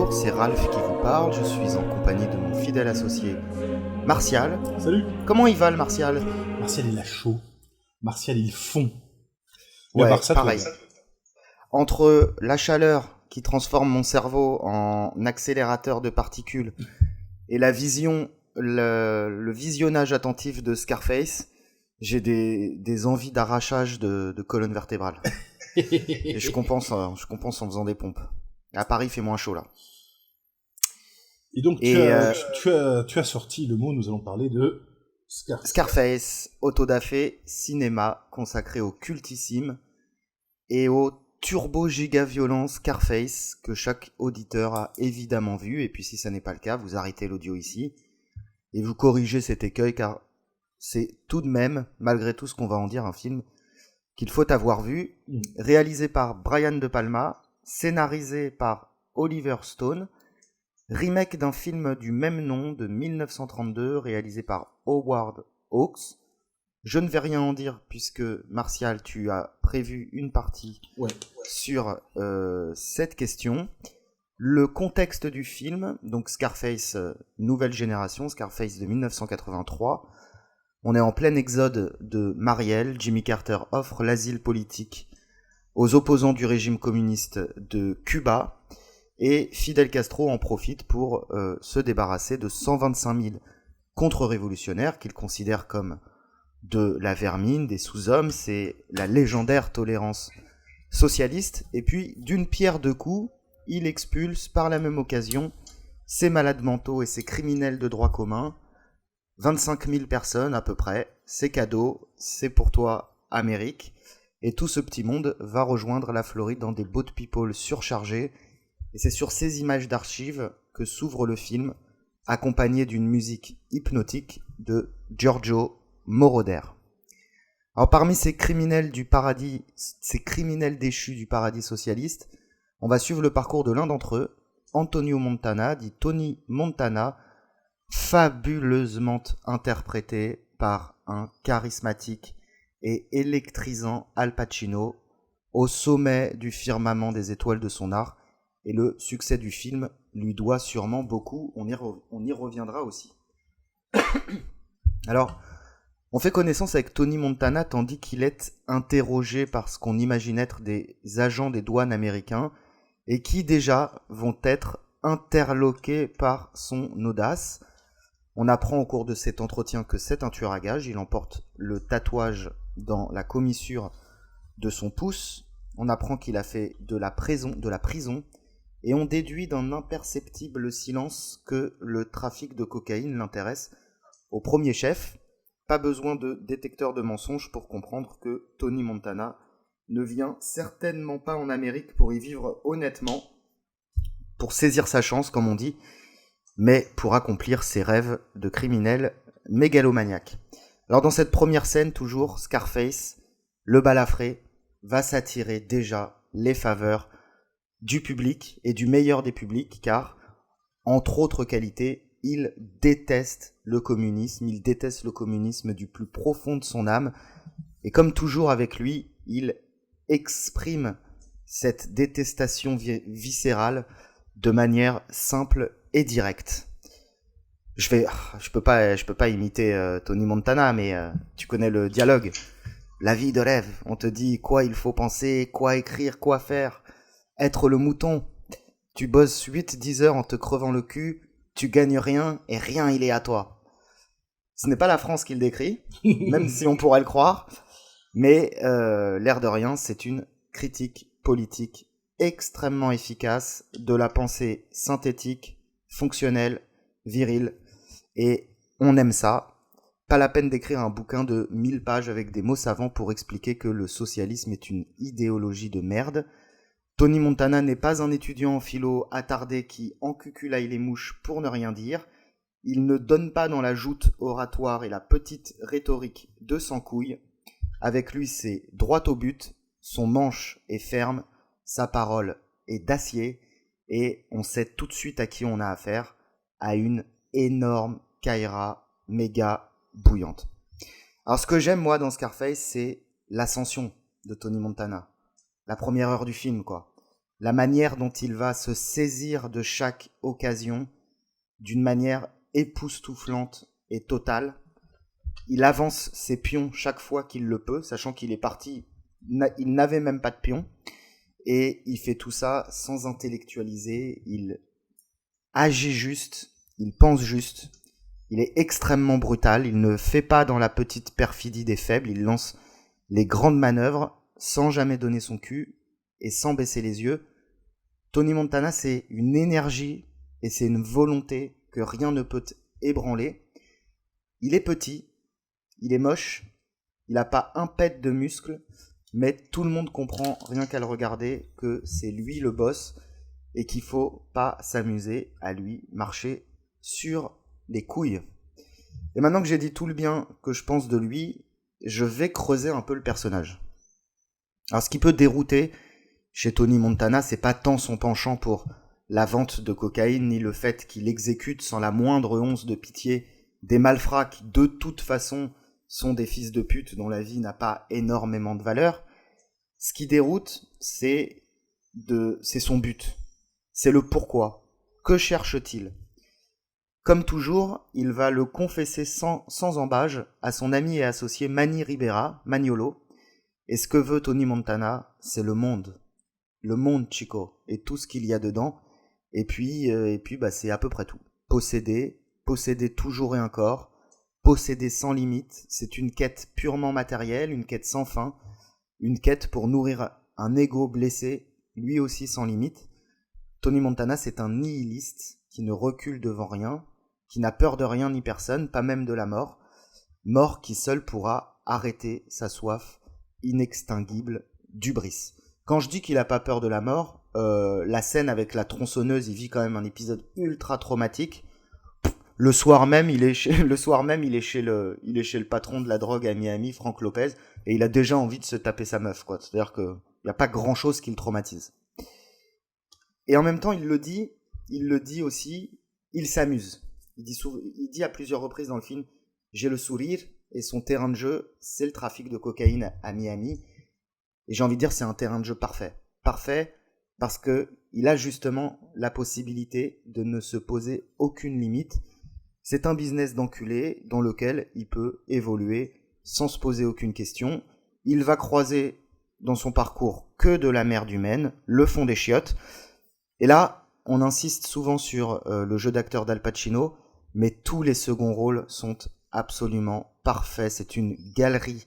bonjour, c'est Ralph qui vous parle, je suis en compagnie de mon fidèle associé Martial. Salut. Comment il va le Martial? Martial, il a chaud. Martial, il fond. Mais à Ouais, part ça, tout va pareil. bien. Entre la chaleur qui transforme mon cerveau en accélérateur de particules et la vision, le visionnage attentif de Scarface, j'ai des envies d'arrachage de colonne vertébrale. Et je compense en faisant des pompes. À Paris, il fait moins chaud là. Et donc, Et tu as sorti le mot, nous allons parler de Scarface. Scarface, autodafé, cinéma consacré au cultissime et au turbo giga violent Scarface que chaque auditeur a évidemment vu. Et puis si ça n'est pas le cas, vous arrêtez l'audio ici et vous corrigez cet écueil car c'est tout de même, malgré tout ce qu'on va en dire, un film qu'il faut avoir vu, réalisé par Brian De Palma, scénarisé par Oliver Stone, remake d'un film du même nom de 1932 réalisé par Howard Hawks. Je ne vais rien en dire puisque Martial, tu as prévu une partie sur cette question. Le contexte du film, donc Scarface, nouvelle génération, Scarface de 1983. On est en plein exode de Mariel. Jimmy Carter offre l'asile politique aux opposants du régime communiste de Cuba. Et Fidel Castro en profite pour se débarrasser de 125 000 contre-révolutionnaires qu'il considère comme de la vermine, des sous-hommes. C'est la légendaire tolérance socialiste. Et puis, d'une pierre deux coups, il expulse par la même occasion ses malades mentaux et ses criminels de droit commun. 25 000 personnes à peu près. C'est cadeau, c'est pour toi, Amérique. Et tout ce petit monde va rejoindre la Floride dans des boat people surchargés. Et c'est sur ces images d'archives que s'ouvre le film, accompagné d'une musique hypnotique de Giorgio Moroder. Alors parmi ces criminels du paradis, ces criminels déchus du paradis socialiste, on va suivre le parcours de l'un d'entre eux, Antonio Montana, dit Tony Montana, fabuleusement interprété par un charismatique et électrisant Al Pacino, au sommet du firmament des étoiles de son art. Et le succès du film lui doit sûrement beaucoup, on y reviendra aussi. Alors, on fait connaissance avec Tony Montana tandis qu'il est interrogé par ce qu'on imagine être des agents des douanes américains et qui déjà vont être interloqués par son audace. On apprend au cours de cet entretien que c'est un tueur à gages, il emporte le tatouage dans la commissure de son pouce, on apprend qu'il a fait de la prison, et on déduit d'un imperceptible silence que le trafic de cocaïne l'intéresse au premier chef. Pas besoin de détecteur de mensonges pour comprendre que Tony Montana ne vient certainement pas en Amérique pour y vivre honnêtement, pour saisir sa chance comme on dit, mais pour accomplir ses rêves de criminel mégalomaniaque. Alors dans cette première scène, toujours, Scarface, le balafré, va s'attirer déjà les faveurs du public et du meilleur des publics, car, entre autres qualités, il déteste le communisme du plus profond de son âme, et comme toujours avec lui, il exprime cette détestation viscérale de manière simple et directe. Je peux pas imiter Tony Montana, mais tu connais le dialogue. La vie de rêve, on te dit quoi il faut penser, quoi écrire, quoi faire. Être le mouton. Tu bosses 8-10 heures en te crevant le cul, tu gagnes rien et rien il est à toi. Ce n'est pas la France qu'il décrit, même si on pourrait le croire, mais l'air de rien, c'est une critique politique extrêmement efficace de la pensée synthétique, fonctionnelle, virile, et on aime ça. Pas la peine d'écrire un bouquin de 1000 pages avec des mots savants pour expliquer que le socialisme est une idéologie de merde. Tony Montana n'est pas un étudiant en philo attardé qui encuculaille les mouches pour ne rien dire. Il ne donne pas dans la joute oratoire et la petite rhétorique de sans couilles. Avec lui, c'est droit au but, son manche est ferme, sa parole est d'acier, et on sait tout de suite à qui on a affaire, à une énorme Kaira méga bouillante. Alors ce que j'aime moi dans Scarface, c'est l'ascension de Tony Montana. La première heure du film, quoi. la manière dont il va se saisir de chaque occasion d'une manière époustouflante et totale. Il avance ses pions chaque fois qu'il le peut, sachant qu'il est parti, il n'avait même pas de pions, et il fait tout ça sans intellectualiser, il agit juste, il pense juste, il est extrêmement brutal, il ne fait pas dans la petite perfidie des faibles, il lance les grandes manœuvres sans jamais donner son cul et sans baisser les yeux. Tony Montana, c'est une énergie et c'est une volonté que rien ne peut ébranler. Il est petit, il est moche, il n'a pas un pet de muscle, mais tout le monde comprend, rien qu'à le regarder, que c'est lui le boss et qu'il faut pas s'amuser à lui marcher sur les couilles. Et maintenant que j'ai dit tout le bien que je pense de lui, je vais creuser un peu le personnage. Alors ce qui peut dérouter chez Tony Montana, c'est pas tant son penchant pour la vente de cocaïne, ni le fait qu'il exécute sans la moindre once de pitié des malfrats qui de toute façon sont des fils de pute dont la vie n'a pas énormément de valeur. Ce qui déroute, c'est son but. C'est le pourquoi. Que cherche-t-il ? Comme toujours, il va le confesser sans embâge à son ami et associé Manny Ribera, Maniolo. Et ce que veut Tony Montana, c'est le monde. Le monde, Chico, et tout ce qu'il y a dedans. Et puis c'est à peu près tout. Posséder toujours et encore, posséder sans limite, c'est une quête purement matérielle, une quête sans fin, une quête pour nourrir un ego blessé, lui aussi sans limite. Tony Montana, c'est un nihiliste qui ne recule devant rien, qui n'a peur de rien ni personne, pas même de la mort. Mort qui seul pourra arrêter sa soif inextinguible d'hubris. Quand je dis qu'il a pas peur de la mort, la scène avec la tronçonneuse, il vit quand même un épisode ultra traumatique. Le soir même, il est chez le patron de la drogue à Miami, Frank Lopez, et il a déjà envie de se taper sa meuf, quoi. C'est-à-dire que y a pas grand chose qui le traumatise. Et en même temps, il le dit aussi, il s'amuse. Il dit à plusieurs reprises dans le film, j'ai le sourire, et son terrain de jeu, c'est le trafic de cocaïne à Miami. Et j'ai envie de dire, c'est un terrain de jeu parfait. Parfait parce que il a justement la possibilité de ne se poser aucune limite. C'est un business d'enculé dans lequel il peut évoluer sans se poser aucune question. Il va croiser dans son parcours que de la merde humaine, le fond des chiottes. Et là, on insiste souvent sur le jeu d'acteur d'Al Pacino, mais tous les seconds rôles sont absolument parfaits. C'est une galerie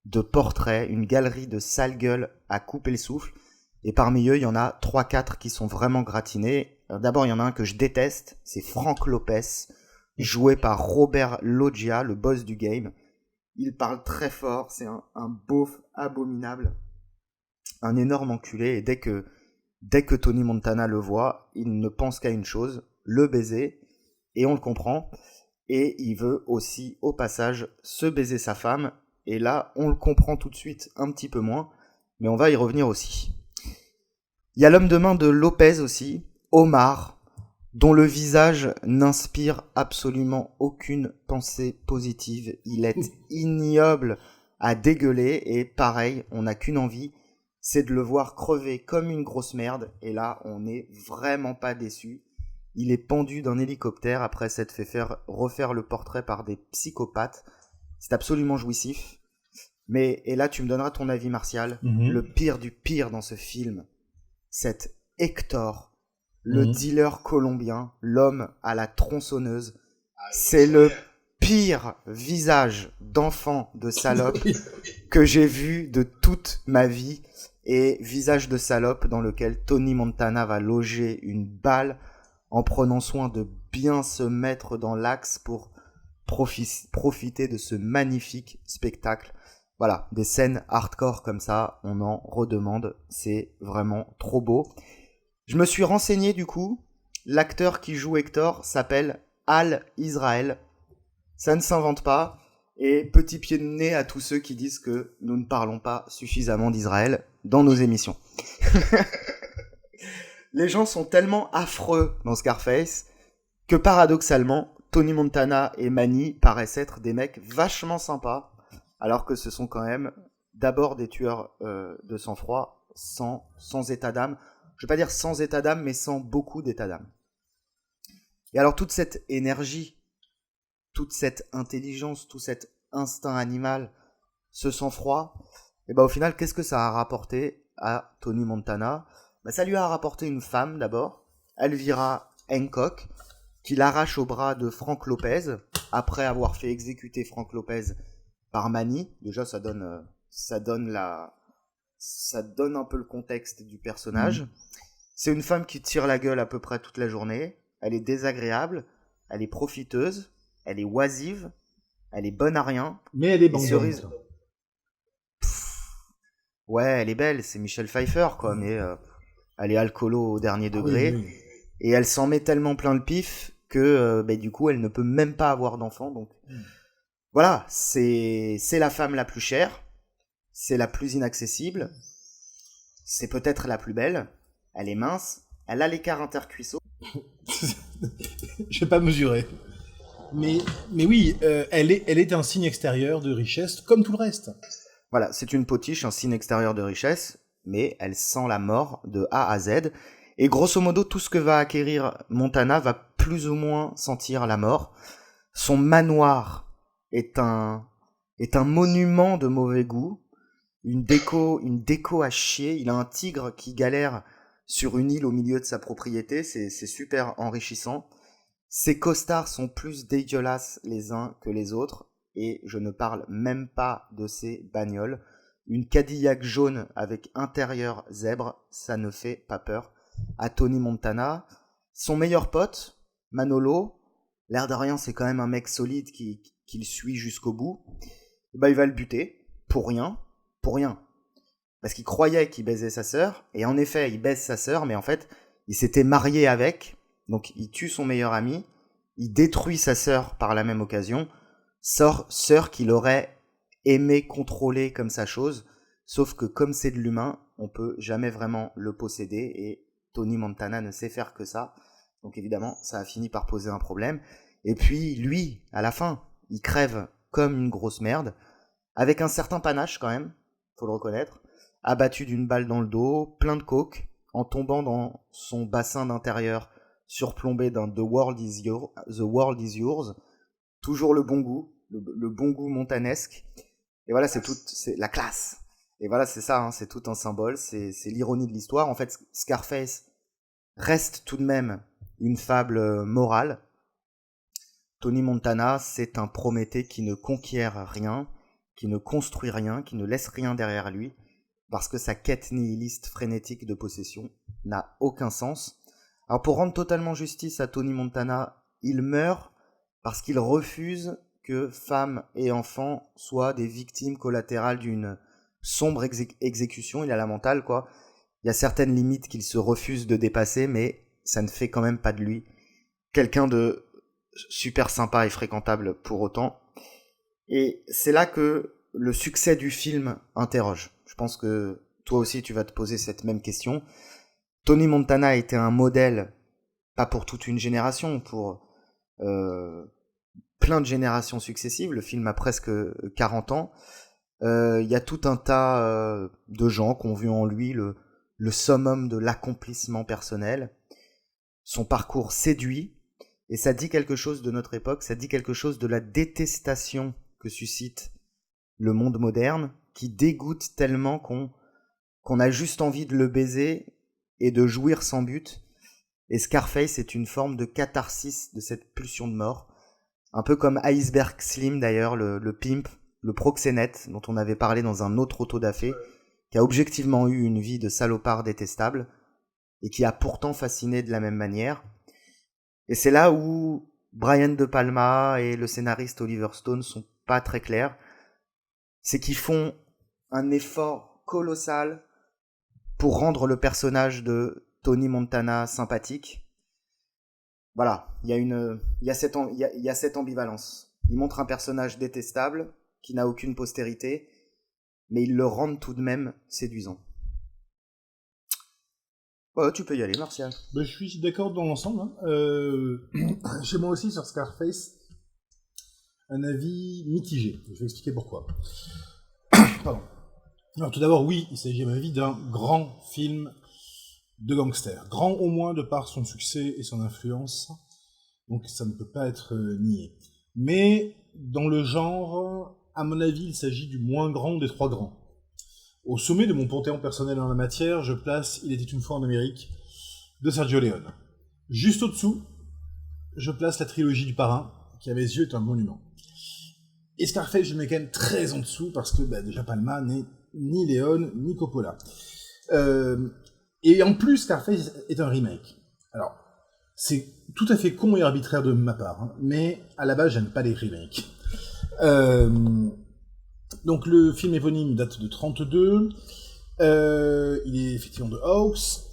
de portraits, une galerie de sales gueules à couper le souffle. Et parmi eux, il y en a 3-4 qui sont vraiment gratinés. D'abord, il y en a un que je déteste, c'est Frank Lopez, joué par Robert Loggia, le boss du game. Il parle très fort, c'est un beauf abominable, un énorme enculé, et dès que Tony Montana le voit, il ne pense qu'à une chose, le baiser, et on le comprend, et il veut aussi, au passage, se baiser sa femme, et là, on le comprend tout de suite, un petit peu moins, mais on va y revenir aussi. Il y a l'homme de main de Lopez aussi, Omar, dont le visage n'inspire absolument aucune pensée positive. Il est ignoble à dégueuler, et pareil, on n'a qu'une envie, c'est de le voir crever comme une grosse merde, et là, on n'est vraiment pas déçu. Il est pendu d'un hélicoptère après s'être fait refaire le portrait par des psychopathes. C'est absolument jouissif. Et là, tu me donneras ton avis, Martial. Le pire du pire dans ce film, c'est Hector, le dealer colombien, l'homme à la tronçonneuse. C'est le pire visage d'enfant de salope que j'ai vu de toute ma vie. Et visage de salope dans lequel Tony Montana va loger une balle en prenant soin de bien se mettre dans l'axe pour profiter de ce magnifique spectacle. Voilà, des scènes hardcore comme ça, on en redemande, c'est vraiment trop beau. Je me suis renseigné du coup, l'acteur qui joue Hector s'appelle Al Israel. Ça ne s'invente pas, et petit pied de nez à tous ceux qui disent que nous ne parlons pas suffisamment d'Israël dans nos émissions. Les gens sont tellement affreux dans Scarface que paradoxalement, Tony Montana et Manny paraissent être des mecs vachement sympas, alors que ce sont quand même d'abord des tueurs de sang-froid, sans état d'âme. je vais pas dire sans état d'âme, mais sans beaucoup d'état d'âme. Et alors toute cette énergie, toute cette intelligence, tout cet instinct animal, ce sang-froid, et ben au final, qu'est-ce que ça a rapporté à Tony Montana? Ben, ça lui a rapporté une femme d'abord, Elvira Hancock, qui l'arrache au bras de Frank Lopez, après avoir fait exécuter Frank Lopez par Manny. Déjà, ça donne un peu le contexte du personnage. C'est une femme qui tire la gueule à peu près toute la journée. Elle est désagréable, elle est profiteuse, elle est oisive, elle est bonne à rien. Mais elle est Et cerise... bandante. Ouais, elle est belle, c'est Michelle Pfeiffer, quoi, mais elle est alcoolo au dernier degré. Oui. Et elle s'en met tellement plein le pif que du coup, elle ne peut même pas avoir d'enfant. Donc voilà, c'est la femme la plus chère, c'est la plus inaccessible, c'est peut-être la plus belle, elle est mince, elle a l'écart intercuisseau. Je vais pas mesurer. Mais oui, elle est un signe extérieur de richesse, comme tout le reste. Voilà, c'est une potiche, un signe extérieur de richesse, mais elle sent la mort de A à Z. Et grosso modo, tout ce que va acquérir Montana va plus ou moins sentir la mort. Son manoir est un monument de mauvais goût, une déco à chier. Il a un tigre qui galère sur une île au milieu de sa propriété, c'est super enrichissant. Ses costards sont plus dégueulasses les uns que les autres, et je ne parle même pas de ses bagnoles. Une Cadillac jaune avec intérieur zèbre, ça ne fait pas peur à Tony Montana. Son meilleur pote, Manolo, l'air de rien, c'est quand même un mec solide qui le suit jusqu'au bout. Il va le buter, pour rien. Parce qu'il croyait qu'il baisait sa sœur, et en effet, il baise sa sœur, mais en fait, il s'était marié avec, donc il tue son meilleur ami, il détruit sa sœur par la même occasion, sœur qu'il aurait aimé contrôler comme sa chose, sauf que comme c'est de l'humain, on peut jamais vraiment le posséder, et Tony Montana ne sait faire que ça, donc évidemment, ça a fini par poser un problème. Et puis, lui, à la fin, il crève comme une grosse merde, avec un certain panache quand même, faut le reconnaître, abattu d'une balle dans le dos, plein de coke, en tombant dans son bassin d'intérieur surplombé d'un The World is Yours, toujours le bon goût, le bon goût montanesque. Et voilà, c'est la classe. Et voilà, c'est ça, hein, c'est tout un symbole, c'est l'ironie de l'histoire. En fait, Scarface reste tout de même une fable morale. Tony Montana, c'est un Prométhée qui ne conquiert rien, qui ne construit rien, qui ne laisse rien derrière lui, parce que sa quête nihiliste frénétique de possession n'a aucun sens. Alors pour rendre totalement justice à Tony Montana, il meurt parce qu'il refuse que femmes et enfants soient des victimes collatérales d'une sombre exécution. Il a la mentale, quoi. Il y a certaines limites qu'il se refuse de dépasser, mais ça ne fait quand même pas de lui quelqu'un de super sympa et fréquentable pour autant. Et c'est là que le succès du film interroge. Je pense que toi aussi tu vas te poser cette même question. Tony Montana a été un modèle, pas pour toute une génération, pour plein de générations successives. Le film a presque 40 ans. Il y a tout un tas de gens qui ont vu en lui le summum de l'accomplissement personnel. Son parcours séduit, et ça dit quelque chose de notre époque, ça dit quelque chose de la détestation que suscite le monde moderne, qui dégoûte tellement qu'on a juste envie de le baiser et de jouir sans but. Et Scarface est une forme de catharsis de cette pulsion de mort. Un peu comme Iceberg Slim d'ailleurs, le pimp, le proxénète dont on avait parlé dans un autre auto-da-fé, qui a objectivement eu une vie de salopard détestable et qui a pourtant fasciné de la même manière. Et c'est là où Brian De Palma et le scénariste Oliver Stone sont pas très clairs. C'est qu'ils font un effort colossal pour rendre le personnage de Tony Montana sympathique. Voilà, il y a cette ambivalence. Ils montrent un personnage détestable qui n'a aucune postérité, mais ils le rendent tout de même séduisant. Ouais, tu peux y aller, Martial. Je suis d'accord dans l'ensemble. Hein. Chez moi aussi, sur Scarface, un avis mitigé. Je vais expliquer pourquoi. Pardon. Alors tout d'abord, oui, il s'agit à mon avis d'un grand film de gangster. Grand au moins de par son succès et son influence, donc ça ne peut pas être nié. Mais dans le genre, à mon avis, il s'agit du moins grand des trois grands. Au sommet de mon panthéon personnel en la matière, je place Il était une fois en Amérique de Sergio Leone. Juste au-dessous, je place la trilogie du Parrain, qui à mes yeux est un monument. Et Scarface, je le mets quand même très en dessous, parce que déjà Palma n'est ni Leone, ni Coppola. Et en plus, Scarface est un remake. Alors, c'est tout à fait con et arbitraire de ma part, hein, mais à la base, j'aime pas les remakes. Donc le film éponyme date de 1932, il est effectivement de Hawks,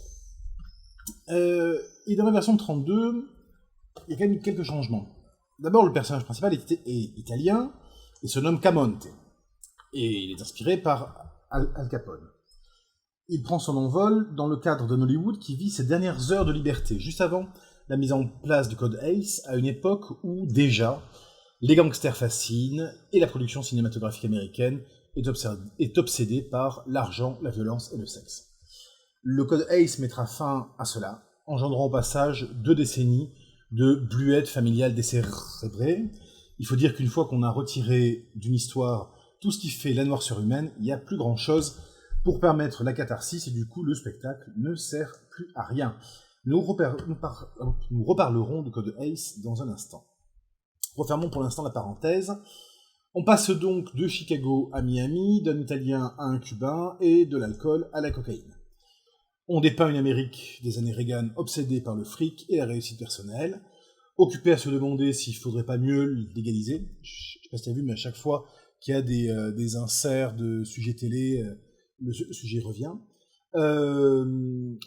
et dans la version de 1932, il y a quand même quelques changements. D'abord, le personnage principal est italien, et se nomme Camonte, et il est inspiré par Al Capone. Il prend son envol dans le cadre d'un Hollywood qui vit ses dernières heures de liberté, juste avant la mise en place du Code ACE, à une époque où déjà les gangsters fascinent et la production cinématographique américaine est obsédée par l'argent, la violence et le sexe. Le Code ACE mettra fin à cela, engendrant au passage 2 décennies de bluettes familiales décérébrées. Il faut dire qu'une fois qu'on a retiré d'une histoire tout ce qui fait la noirceur humaine, il n'y a plus grand-chose pour permettre la catharsis, et du coup, le spectacle ne sert plus à rien. Nous reparlerons du Code ACE dans un instant. Refermons pour l'instant la parenthèse. On passe donc de Chicago à Miami, d'un Italien à un Cubain, et de l'alcool à la cocaïne. On dépeint une Amérique des années Reagan obsédée par le fric et la réussite personnelle, occupée à se demander s'il faudrait pas mieux le légaliser. Je sais pas si tu as vu, mais à chaque fois qu'il y a des inserts de sujets télé, le sujet revient.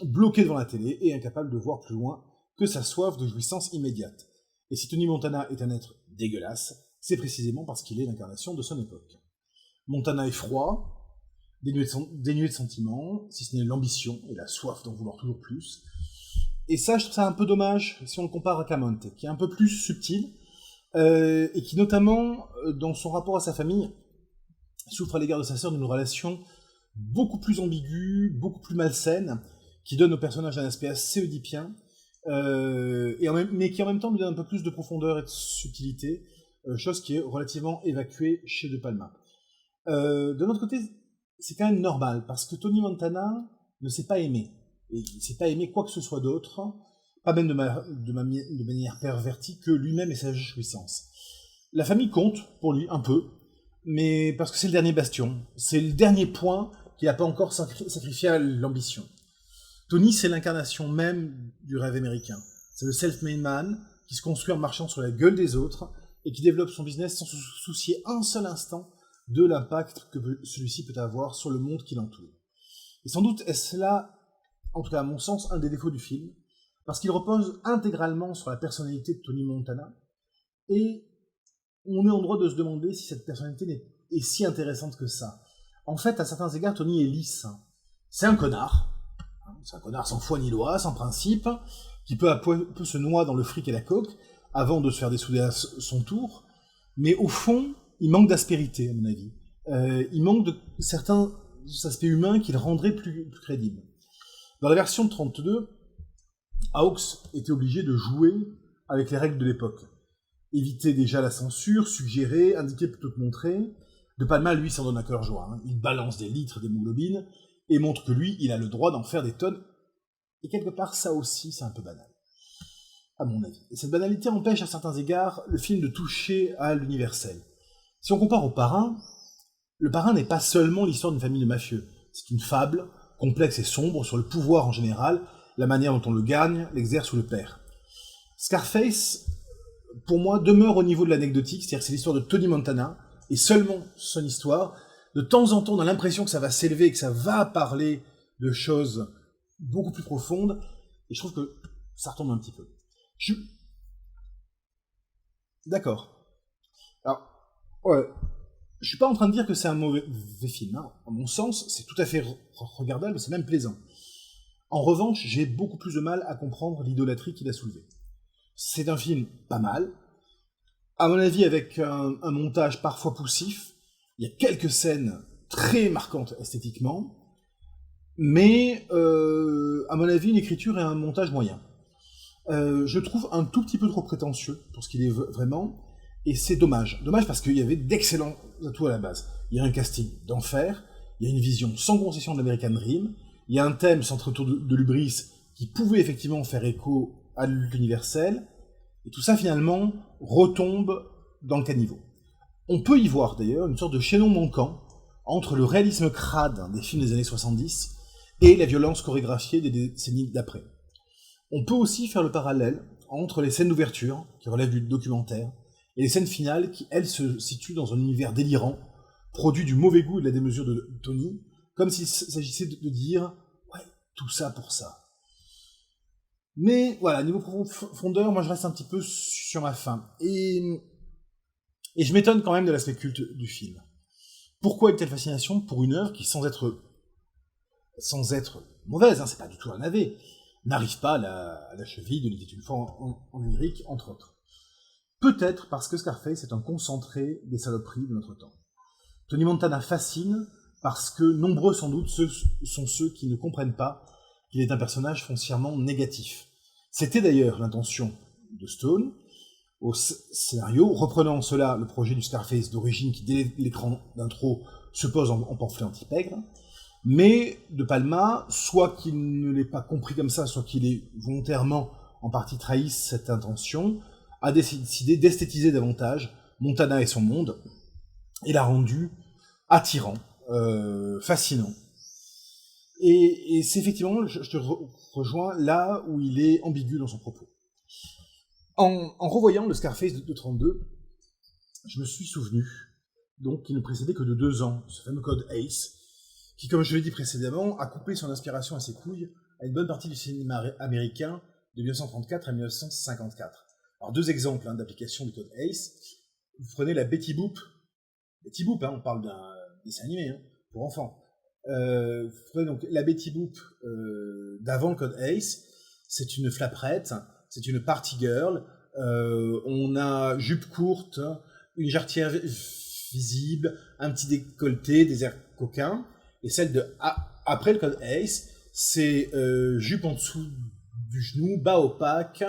Bloqué devant la télé et incapable de voir plus loin que sa soif de jouissance immédiate. Et si Tony Montana est un être dégueulasse, c'est précisément parce qu'il est l'incarnation de son époque. Montana est froid, dénué de sentiments, si ce n'est l'ambition et la soif d'en vouloir toujours plus. Et ça, je trouve ça un peu dommage si on le compare à Camonte, qui est un peu plus subtil, et qui notamment, dans son rapport à sa famille, souffre à l'égard de sa sœur d'une relation beaucoup plus ambiguë, beaucoup plus malsaine, qui donne au personnage un aspect assez oedipien, mais qui en même temps lui donne un peu plus de profondeur et de subtilité, chose qui est relativement évacuée chez De Palma. De l'autre côté, c'est quand même normal, parce que Tony Montana ne sait pas aimer. Et il ne sait pas aimer quoi que ce soit d'autre, pas même de manière pervertie, que lui-même et sa jouissance. La famille compte, pour lui, un peu, mais parce que c'est le dernier bastion, c'est le dernier point qu'il n'a pas encore sacrifié à l'ambition. Tony, c'est l'incarnation même du rêve américain. C'est le self-made man qui se construit en marchant sur la gueule des autres et qui développe son business sans se soucier un seul instant de l'impact que celui-ci peut avoir sur le monde qui l'entoure. Et sans doute est-ce là, en tout cas à mon sens, un des défauts du film, parce qu'il repose intégralement sur la personnalité de Tony Montana, et on est en droit de se demander si cette personnalité est si intéressante que ça. En fait, à certains égards, Tony est lisse. C'est un connard. C'est un connard sans foi ni loi, sans principe, qui peu à peu se noie dans le fric et la coke, avant de se faire dessouder à son tour. Mais au fond, il manque d'aspérité, à mon avis. Il manque de certains aspects humains qui le rendraient plus crédible. Dans la version de 1932, Hawks était obligé de jouer avec les règles de l'époque. Éviter déjà la censure, suggérer, indiquer plutôt que montrer. De Palma, lui, s'en donne à cœur joie. Il balance des litres d'hémoglobine et montre que lui, il a le droit d'en faire des tonnes. Et quelque part, ça aussi, c'est un peu banal, à mon avis. Et cette banalité empêche à certains égards le film de toucher à l'universel. Si on compare au Parrain, le Parrain n'est pas seulement l'histoire d'une famille de mafieux. C'est une fable, complexe et sombre, sur le pouvoir en général, la manière dont on le gagne, l'exerce ou le perd. Scarface, pour moi, demeure au niveau de l'anecdotique, c'est-à-dire que c'est l'histoire de Tony Montana, et seulement son histoire. De temps en temps, on a l'impression que ça va s'élever, que ça va parler de choses beaucoup plus profondes, et je trouve que ça retombe un petit peu. D'accord. Alors, ouais, je suis pas en train de dire que c'est un mauvais film. Hein. À mon sens, c'est tout à fait regardable, c'est même plaisant. En revanche, j'ai beaucoup plus de mal à comprendre l'idolâtrie qu'il a soulevée. C'est un film pas mal, à mon avis avec un montage parfois poussif. Il y a quelques scènes très marquantes esthétiquement, Mais, à mon avis, une écriture et un montage moyen. Je trouve un tout petit peu trop prétentieux pour ce qu'il est vraiment, et c'est dommage. Dommage parce qu'il y avait d'excellents atouts à la base. Il y a un casting d'enfer, il y a une vision sans concession de l'American Dream, il y a un thème centré autour de l'hubris qui pouvait effectivement faire écho à l'universel, et tout ça finalement retombe dans le caniveau. On peut y voir d'ailleurs une sorte de chaînon manquant entre le réalisme crade des films des années 70 et la violence chorégraphiée des décennies d'après. On peut aussi faire le parallèle entre les scènes d'ouverture, qui relèvent du documentaire, et les scènes finales qui, elles, se situent dans un univers délirant, produit du mauvais goût et de la démesure de Tony, comme s'il s'agissait de dire « ouais, tout ça pour ça ». Mais voilà, niveau profondeur, moi je reste un petit peu sur ma faim. Et je m'étonne quand même de l'aspect culte du film. Pourquoi une telle fascination pour une œuvre qui, sans être mauvaise, hein, c'est pas du tout un navet, n'arrive pas à la cheville de l'idée d'une fois en Amérique, entre autres. Peut-être parce que Scarface est un concentré des saloperies de notre temps. Tony Montana fascine parce que nombreux sans doute sont ceux qui ne comprennent pas qu'il est un personnage foncièrement négatif. C'était d'ailleurs l'intention de Stone au scénario, reprenant cela le projet du Scarface d'origine qui, dès l'écran d'intro, se pose en pamphlet anti-pègre, mais De Palma, soit qu'il ne l'ait pas compris comme ça, soit qu'il ait volontairement en partie trahi cette intention, a décidé d'esthétiser davantage Montana et son monde, et l'a rendu attirant, fascinant. Et c'est effectivement, je te rejoins là où il est ambigu dans son propos. En revoyant le Scarface de 32, je me suis souvenu donc qu'il ne précédait que de 2 ans, ce fameux code ACE, qui, comme je l'ai dit précédemment, a coupé son inspiration à ses couilles à une bonne partie du cinéma américain de 1934 à 1954. Alors 2 exemples d'application du code ACE. Vous prenez la Betty Boop, on parle d'un dessin animé pour enfants. Vous prenez donc la Betty Boop d'avant le code ACE, c'est une flaprette, c'est une party girl, on a jupe courte, une jarretière visible, un petit décolleté, des airs coquins, et celle de après le code ACE, c'est jupe en dessous du genou, bas opaque,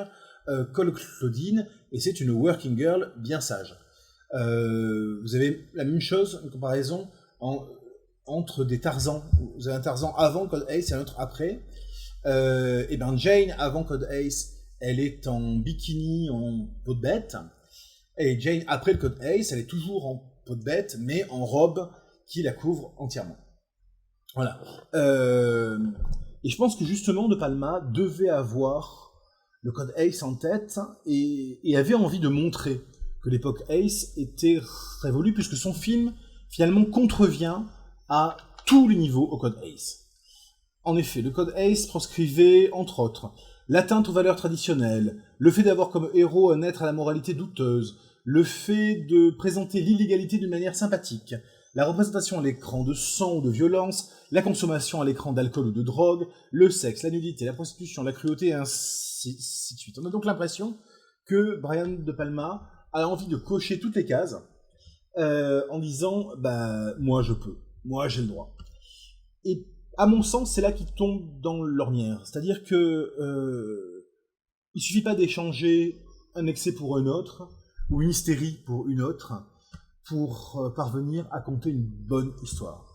col Claudine, et c'est une working girl bien sage. Vous avez la même chose, une comparaison entre des Tarzans. Vous avez un Tarzan avant Code Ace et un autre après. Et ben Jane, avant Code Ace, elle est en bikini, en peau de bête. Et Jane, après le Code Ace, elle est toujours en peau de bête, mais en robe qui la couvre entièrement. Voilà. Et je pense que justement, De Palma devait avoir le Code Ace en tête et avait envie de montrer que l'époque Ace était révolue, puisque son film, finalement, contrevient à tous les niveaux au Code Ace. En effet, le Code Ace proscrivait, entre autres, l'atteinte aux valeurs traditionnelles, le fait d'avoir comme héros un être à la moralité douteuse, le fait de présenter l'illégalité d'une manière sympathique, la représentation à l'écran de sang ou de violence, la consommation à l'écran d'alcool ou de drogue, le sexe, la nudité, la prostitution, la cruauté, et ainsi de suite. On a donc l'impression que Brian De Palma a envie de cocher toutes les cases en disant « moi je peux, moi j'ai le droit ». Et à mon sens, c'est là qu'il tombe dans l'ornière. C'est-à-dire que il suffit pas d'échanger un excès pour un autre, ou une hystérie pour une autre, pour parvenir à conter une bonne histoire.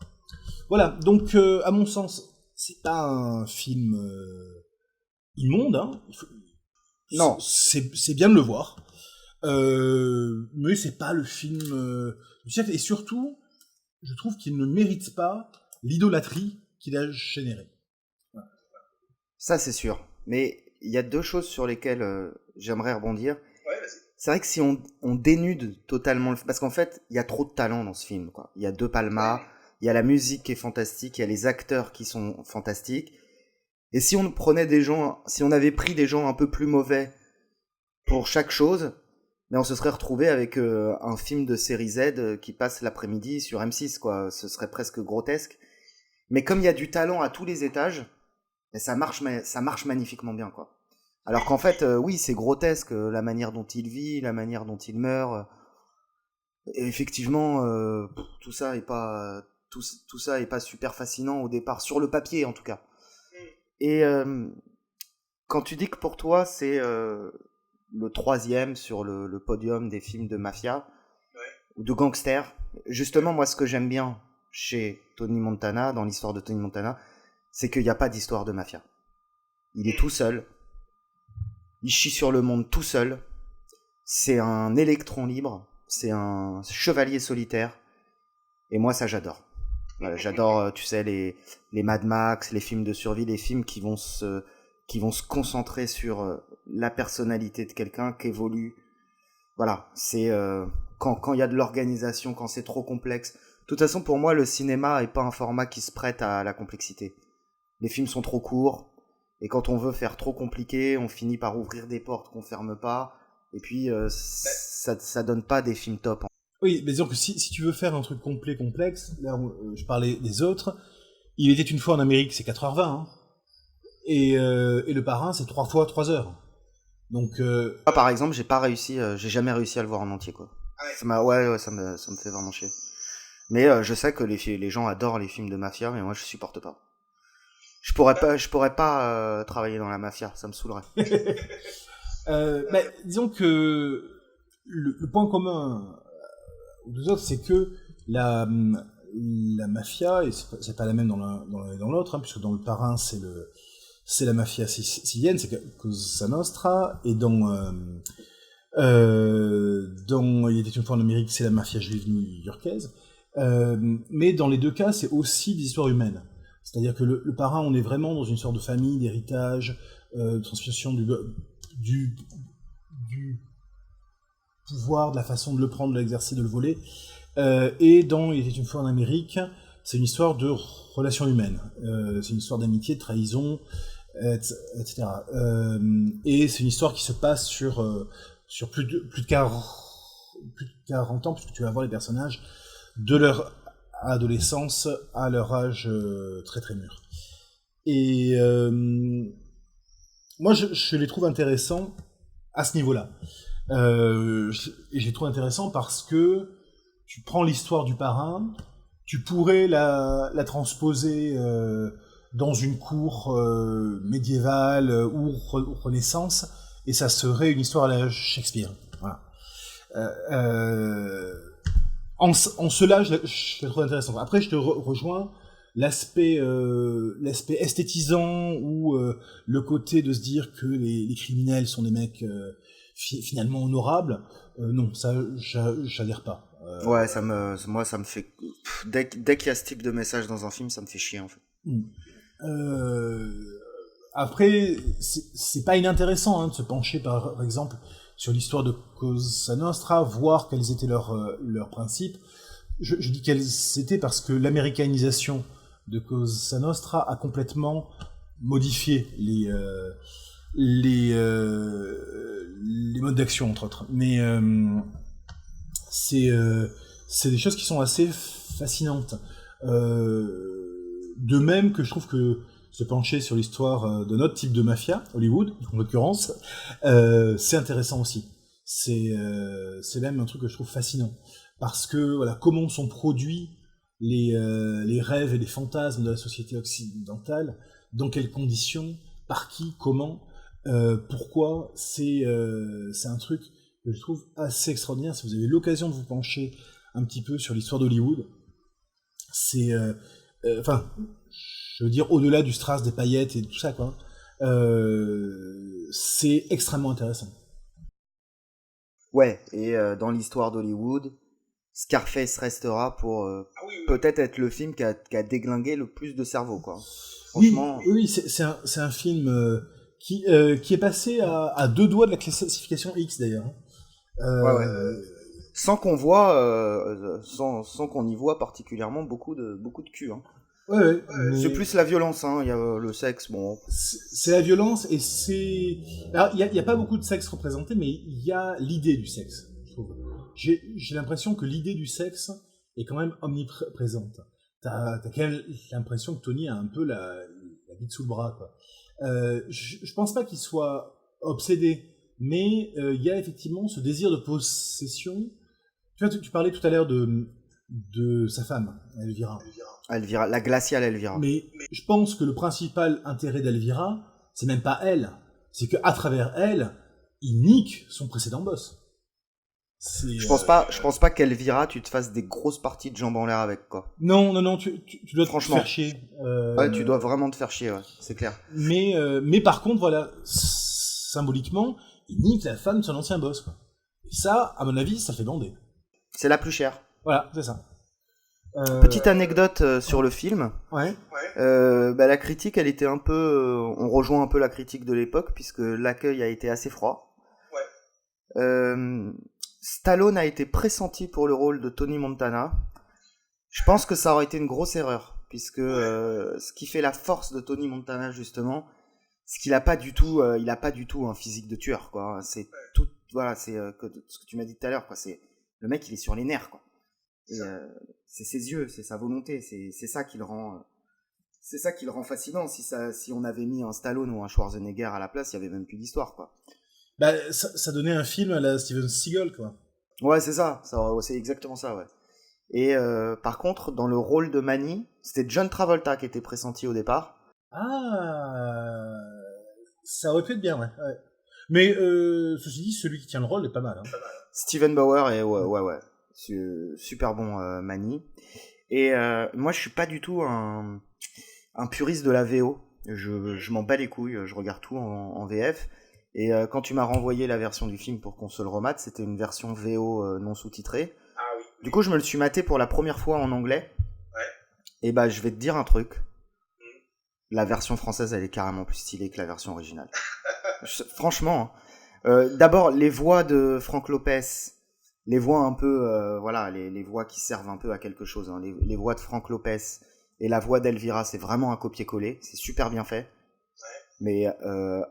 Voilà, donc à mon sens, c'est pas un film immonde, hein. Non. C'est bien de le voir. Mais c'est pas le film du siècle, et surtout, je trouve qu'il ne mérite pas l'idolâtrie qu'il a générée. Voilà. Ça, c'est sûr. Mais il y a 2 choses sur lesquelles j'aimerais rebondir. Ouais, vas-y. C'est vrai que si on dénude totalement parce qu'en fait, il y a trop de talent dans ce film, quoi. Il y a De Palma, il y a la musique qui est fantastique, il y a les acteurs qui sont fantastiques. Et si on avait pris des gens un peu plus mauvais pour chaque chose, mais on se serait retrouvé avec un film de série Z qui passe l'après-midi sur M6, quoi. Ce serait presque grotesque. Mais comme il y a du talent à tous les étages, ça marche magnifiquement bien, quoi. Alors qu'en fait, oui, c'est grotesque, la manière dont il vit, la manière dont il meurt. Et effectivement, tout ça est pas tout ça est pas super fascinant au départ, sur le papier en tout cas. Et quand tu dis que pour toi c'est le troisième sur le podium des films de mafia ou de gangsters, justement moi ce que j'aime bien chez Tony Montana, dans l'histoire de Tony Montana, c'est qu'il n'y a pas d'histoire de mafia. Il est tout seul, il chie sur le monde tout seul, c'est un électron libre, c'est un chevalier solitaire, et moi ça j'adore. Voilà, j'adore, tu sais, les Mad Max, les films de survie, les films qui vont se concentrer sur la personnalité de quelqu'un qui évolue. Voilà, c'est quand il y a de l'organisation, quand c'est trop complexe. De toute façon, pour moi, le cinéma est pas un format qui se prête à la complexité. Les films sont trop courts, et quand on veut faire trop compliqué, on finit par ouvrir des portes qu'on ferme pas, et puis ça donne pas des films top. Oui, mais disons que si tu veux faire un truc complexe, là je parlais des autres, Il était une fois en Amérique, c'est 4h20, hein. Et Le Parrain, c'est 3 fois 3 heures. Donc par exemple, j'ai jamais réussi à le voir en entier, quoi. Ça me fait vraiment chier. Mais je sais que les gens adorent les films de mafia, mais moi je supporte pas. Je pourrais pas travailler dans la mafia, ça me saoulerait. disons que le point commun aux deux autres, c'est que la mafia, et c'est pas la même dans l'un et dans l'autre, hein, puisque dans Le Parrain, c'est la mafia sicilienne, c'est Cosa Nostra, et dans Il était une fois en Amérique, c'est la mafia juive new-yorkaise. Mais dans les deux cas, c'est aussi des histoires humaines. C'est-à-dire que le Parrain, on est vraiment dans une sorte de famille, d'héritage, de transmission du pouvoir, de la façon de le prendre, de l'exercer, de le voler. Et dans Il était une fois en Amérique, c'est une histoire de relations humaines. C'est une histoire d'amitié, de trahison, etc. Et c'est une histoire qui se passe sur plus de 40 ans, puisque tu vas voir les personnages de leur adolescence à leur âge très très mûr. Et moi, je les trouve intéressants à ce niveau-là. Et je les trouve intéressants parce que tu prends l'histoire du Parrain, tu pourrais la transposer dans une cour médiévale ou Renaissance, et ça serait une histoire à la Shakespeare. Voilà. En cela, je la trouve intéressante. Après, je te rejoins l'aspect esthétisant ou le côté de se dire que les criminels sont des mecs finalement honorables. Non, ça, j'adhère pas. Ouais, moi, ça me fait. Dès qu'il y a ce type de message dans un film, ça me fait chier en fait. Après, c'est pas inintéressant de se pencher par exemple sur l'histoire de Cosa Nostra, voir quels étaient leurs principes. Je dis quels étaient parce que l'américanisation de Cosa Nostra a complètement modifié les modes d'action, entre autres. Mais c'est des choses qui sont assez fascinantes. De même que je trouve que se pencher sur l'histoire de notre type de mafia, Hollywood, en l'occurrence, c'est intéressant aussi. C'est même un truc que je trouve fascinant. Parce que, voilà, comment sont produits les rêves et les fantasmes de la société occidentale, dans quelles conditions, par qui, comment, pourquoi, c'est un truc que je trouve assez extraordinaire. Si vous avez l'occasion de vous pencher un petit peu sur l'histoire d'Hollywood, c'est... je veux dire, au-delà du strass, des paillettes et tout ça, quoi, c'est extrêmement intéressant. Ouais, et dans l'histoire d'Hollywood, Scarface restera pour peut-être être le film qui a déglingué le plus de cerveau, quoi. Franchement... Oui, c'est un film qui est passé à 2 doigts de la classification X, d'ailleurs. Ouais. Sans qu'on voit, sans qu'on y voit particulièrement beaucoup de cul, hein. Ouais, c'est plus la violence, hein. Il y a le sexe, bon. C'est la violence et c'est... Alors, il y a pas beaucoup de sexe représenté, mais il y a l'idée du sexe, je trouve. J'ai l'impression que l'idée du sexe est quand même omniprésente. T'as quand même l'impression que Tony a un peu la bite sous le bras, quoi. Je pense pas qu'il soit obsédé, mais il y a effectivement ce désir de possession. Tu vois, tu parlais tout à l'heure de sa femme, Elvira. Elvira, la glaciale Elvira. Mais je pense que le principal intérêt d'Elvira, c'est même pas elle. C'est qu'à travers elle, il nique son précédent boss. Je pense pas qu'Elvira, tu te fasses des grosses parties de jambes en l'air avec, quoi. Non, tu dois te Franchement. faire chier. Ouais, tu dois vraiment te faire chier, ouais, c'est clair. Mais par contre, voilà, symboliquement, il nique la femme de son ancien boss, quoi. Et ça, à mon avis, ça fait bander. C'est la plus chère. Voilà, c'est ça. Petite anecdote sur le film. Ouais. La critique, elle était un peu... on rejoint un peu la critique de l'époque, puisque l'accueil a été assez froid. Stallone a été pressenti pour le rôle de Tony Montana. Je pense que ça aurait été une grosse erreur, puisque ce qui fait la force de Tony Montana, justement, c'est qu'il a pas du tout un physique de tueur, quoi. C'est tout, voilà, c'est ce que tu m'as dit tout à l'heure, quoi. C'est le mec, il est sur les nerfs, quoi. Et, c'est ses yeux, c'est sa volonté, c'est ça qui le rend fascinant. Si on avait mis un Stallone ou un Schwarzenegger à la place, il y avait même plus d'histoire, quoi. Bah, ça donnait un film à la Steven Seagal, quoi. Ouais, c'est ça, c'est exactement ça, ouais. Et par contre, dans le rôle de Manny, c'était John Travolta qui était pressenti au départ. Ah, ça aurait pu être bien, ouais. Mais ceci dit, celui qui tient le rôle est pas mal. Hein. Steven Bauer et ouais. Super bon Manny. Et moi, je suis pas du tout un puriste de la VO. Je m'en bats les couilles, je regarde tout en VF. Et quand tu m'as renvoyé la version du film pour qu'on se le remate, c'était une version VO non sous-titrée. Ah oui. Du coup, je me le suis maté pour la première fois en anglais. Ouais. Et bah, je vais te dire un truc. La version française, elle est carrément plus stylée que la version originale. Franchement. D'abord, les voix de Frank Lopez, les voix un peu, voilà, les voix qui servent un peu à quelque chose. Hein. Les voix de Frank Lopez et la voix d'Elvira, c'est vraiment un copier-coller. C'est super bien fait. Mais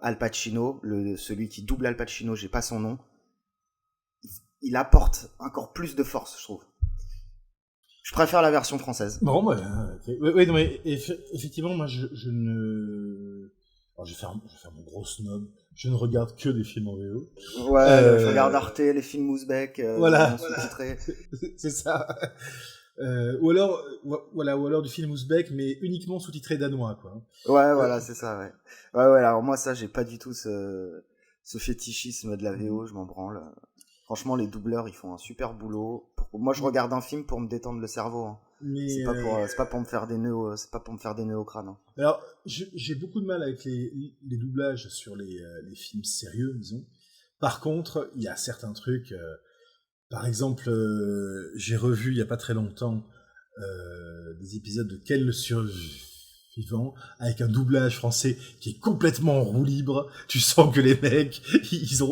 Al Pacino, celui qui double Al Pacino, j'ai pas son nom, il apporte encore plus de force, je trouve. Je préfère la version française. Bon, ouais, okay. Ouais, non, mais effectivement, moi, je ne... Alors, je vais faire mon gros snob. Je ne regarde que des films en VO. Ouais, je regarde Arte, les films ouzbeks, voilà. sous-titrés. C'est ça. Ou alors du film ouzbek, mais uniquement sous-titré danois, quoi. Ouais, voilà, c'est ça, ouais. Ouais, alors moi, ça, j'ai pas du tout ce fétichisme de la VO, je m'en branle. Franchement, les doubleurs, ils font un super boulot. Moi, je regarde un film pour me détendre le cerveau. Hein. Mais c'est pas pour me faire des nœuds au crâne. Hein. Alors, j'ai beaucoup de mal avec les doublages sur les films sérieux, disons. Par contre, il y a certains trucs. Par exemple, j'ai revu il y a pas très longtemps des épisodes de Ken le Survivant avec un doublage français qui est complètement en roue libre. Tu sens que les mecs, ils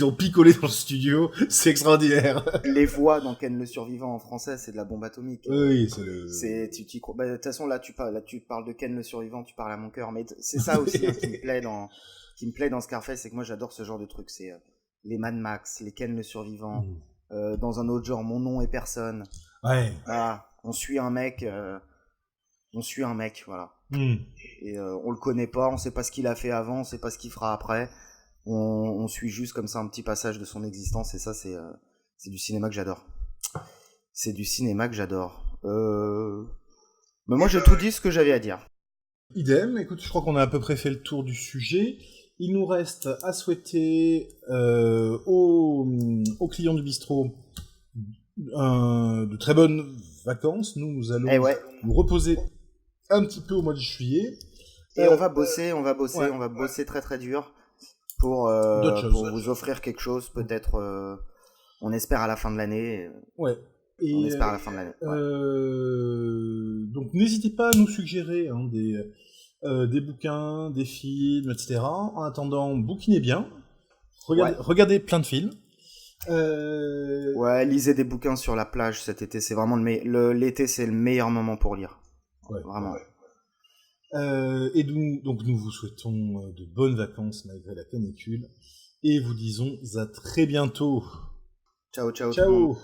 ont picolé dans le studio. C'est extraordinaire. Les voix dans Ken le Survivant en français, c'est de la bombe atomique. Oui, de toute façon, là, tu parles de Ken le Survivant, tu parles à mon cœur. Mais c'est ça aussi hein, qui me plaît dans Scarface, c'est que moi, j'adore ce genre de trucs. C'est les Mad Max, les Ken le Survivant. Dans un autre genre, Mon nom est personne. Ouais. Ah, on suit un mec, voilà. Et on le connaît pas, on sait pas ce qu'il a fait avant, on sait pas ce qu'il fera après. On suit juste comme ça un petit passage de son existence et ça c'est du cinéma que j'adore. Mais moi j'ai tout dit ce que j'avais à dire. Idem, écoute, je crois qu'on a à peu près fait le tour du sujet. Il nous reste à souhaiter aux clients du bistrot de très bonnes vacances. Nous allons nous reposer un petit peu au mois de juillet. Et on va bosser très très dur pour vous offrir quelque chose, peut-être, on espère à la fin de l'année. Ouais. On espère à la fin de l'année. Donc n'hésitez pas à nous suggérer des bouquins, des films, etc. En attendant, bouquinez bien. Regardez plein de films. Ouais, lisez des bouquins sur la plage cet été. C'est vraiment l'été, c'est le meilleur moment pour lire. Ouais, vraiment. Et donc nous vous souhaitons de bonnes vacances malgré la canicule. Et vous disons à très bientôt. Ciao. Ciao.